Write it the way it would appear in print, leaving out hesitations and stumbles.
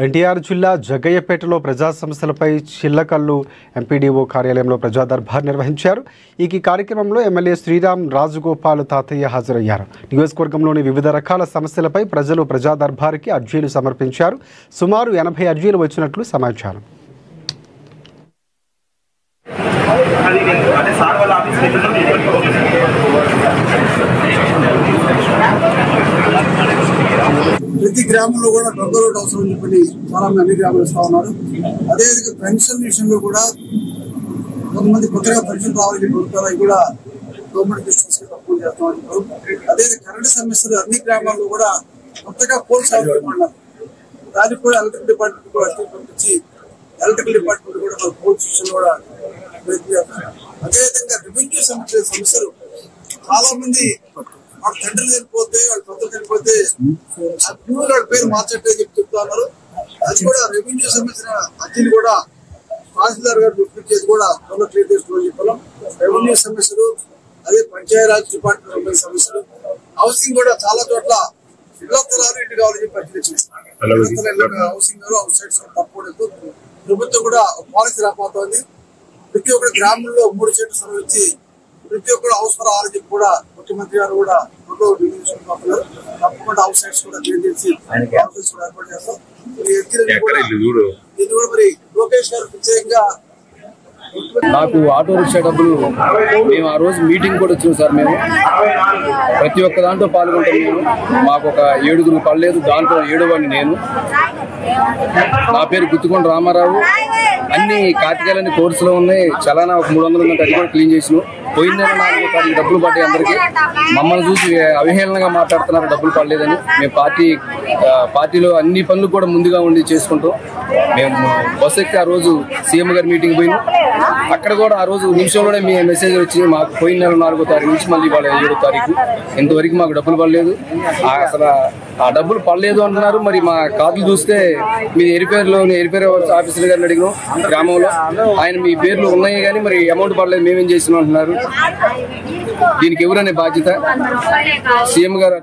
ఎన్టీఆర్ జిల్లా జగ్గయ్యపేటలో ప్రజా సమస్యలపై చిల్లకల్లు ఎంపీడీఓ కార్యాలయంలో ప్రజా దర్బార్ నిర్వహించారు. ఈ కార్యక్రమంలో ఎమ్మెల్యే శ్రీరామ్ రాజగోపాల్ తాతయ్య హాజరయ్యారు. నియోజకవర్గంలోని వివిధ రకాల సమస్యలపై ప్రజలు ప్రజా దర్బార్కి అర్జీలు సమర్పించారు. సుమారు 80 అర్జీలు వచ్చినట్లు సమాచారం. ప్రతి గ్రామంలో కూడా డబ్బు రోడ్ అవసరం అని చెప్పి చాలా మంది అన్ని గ్రామాలు ఇస్తా ఉన్నారు. అదేవిధంగా పెన్షన్ విషయంలో కూడా కొంతమంది కొత్తగా పెన్షన్ రావాలని చెప్పి అవి కూడా గవర్నమెంట్ దృష్టి తక్కువ చేస్తా ఉంటారు. అదేవిధంగా కరెంటు సమస్యలు అన్ని గ్రామాల్లో కూడా కొత్తగా పోల్స్ అన్నారు. దానికి కూడా ఎలక్ట్రికల్ డిపార్ట్మెంట్ కూడా పంపించి ఎలక్ట్రికల్ డిపార్ట్మెంట్ కూడా పోల్స్ విషయంలో కూడా అదేవిధంగా రెవెన్యూ సమస్యలు చాలా మంది వాళ్ళ తండ్రులు చనిపోతే వాళ్ళ పెద్దలు చనిపోతే వాళ్ళ పేరు మార్చట్లేదు చెప్తా ఉన్నారు. అది కూడా రెవెన్యూ సంబంధించిన అర్జీలు కూడా తహసీల్దార్ గారు గుర్తించేది కూడా త్వరలో క్లియర్ చేసుకోవాలని చెప్పాం. రెవెన్యూ సమస్యలు అదే పంచాయతీరాజ్ డిపార్ట్మెంట్ సమస్యలు హౌసింగ్ కూడా చాలా చోట్ల ఇళ్ల స్థలాలు ఇంటి కావాలని చెప్పి అర్జీలు వచ్చినాయి. హౌసింగ్ అవుట్ సైడ్స్ తప్పకూడదు. ప్రభుత్వం కూడా పాలసీ రాబోతోంది. ప్రతి ఒక్క గ్రామంలో 3 సెంట్లు స్థలం ఇచ్చి ప్రతి ఒక్కరు హౌస్ ఫర్ ఆల్ చెప్పి కూడా ముఖ్యమంత్రి గారు కూడా తప్పకుండా హౌస్ సైడ్స్ కూడా క్లియర్ చేసి కూడా ఏర్పాటు చేస్తాం. ఇది కూడా మరి లోకేష్ గారు ప్రత్యేకంగా నాకు ఆటో రిక్షా డబ్బులు మేము ఆ రోజు మీటింగ్ కూడా వచ్చినాం సార్. మేము ప్రతి ఒక్క దాంట్లో పాల్గొంటాం. మేము మాకు ఒక 7 పడలేదు, దాంట్లో 7వాడిని నేను. నా పేరు గుత్తుకొండ రామారావు. అన్ని కాటికాయలన్నీ కోర్సులో ఉన్నాయి. చలానా ఒక 300 ఉందంటే అది కూడా క్లీన్ చేసినాం. పోయిన నెల 4వ తారీఖు డబ్బులు పడ్డాయి అందరికీ. మమ్మల్ని చూసి అవహేళనగా మాట్లాడుతున్నారు డబ్బులు పడలేదని. మేము పార్టీలో అన్ని పనులు కూడా ముందుగా ఉండి చేసుకుంటాం. మేము బస్సు ఎక్కి ఆ రోజు సీఎం గారి మీటింగ్ పోయినాం. అక్కడ కూడా ఆ రోజు నిమిషంలోనే మీ మెసేజ్ వచ్చింది. మాకు పోయిన నెల 4వ తారీఖు నుంచి మళ్ళీ వాళ్ళ 7వ తారీఖు ఇంతవరకు మాకు డబ్బులు పడలేదు. అసలు ఆ డబ్బులు పడలేదు అంటున్నారు. మరి మా కార్డులు చూస్తే మీ ఎరిపేర్ ఆఫీసర్ గారిని అడిగినాం గ్రామంలో. ఆయన మీ పేర్లు ఉన్నాయి కానీ మరి అమౌంట్ పడలేదు, మేమేం చేసినాం అంటున్నారు. దీనికి ఎవరనే బాధ్యత? సీఎం గారు